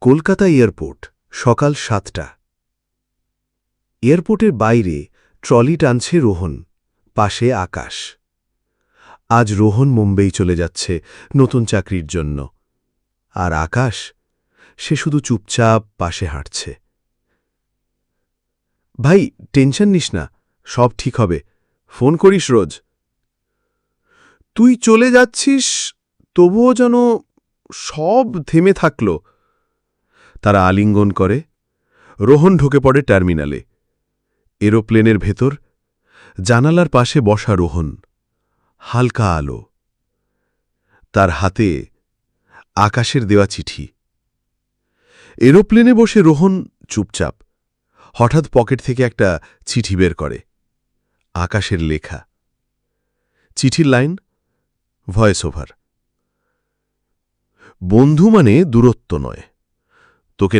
Kolkata airport সকাল 7টা। এয়ারপোর্টের বাইরে ট্রলি টানছে রোহন, পাশে আকাশ। আজ রোহন মুম্বই চলে যাচ্ছে নতুন চাকরির জন্য। আর আকাশ, সে শুধু চুপচাপ পাশে হাঁটছে। ভাই, টেনশন নিস না, সব ঠিক হবে, ফোন করিস রোজ। তুই চলে যাচ্ছিস, তবুও যেন সব থেমে থাকল। তারা আলিঙ্গন করে। রোহন ঢুকে পড়ে টার্মিনালে। এরোপ্লেনের ভেতর জানালার পাশে বসা রোহন, হালকা আলো, তার হাতে আকাশের দেওয়া চিঠি। এরোপ্লেনে বসে রোহন চুপচাপ। হঠাৎ পকেট থেকে একটা চিঠি বের করে, আকাশের লেখা। চিঠির লাইন, ভয়েস ওভার। বন্ধু মানে দূরত্ব নয়, তোকে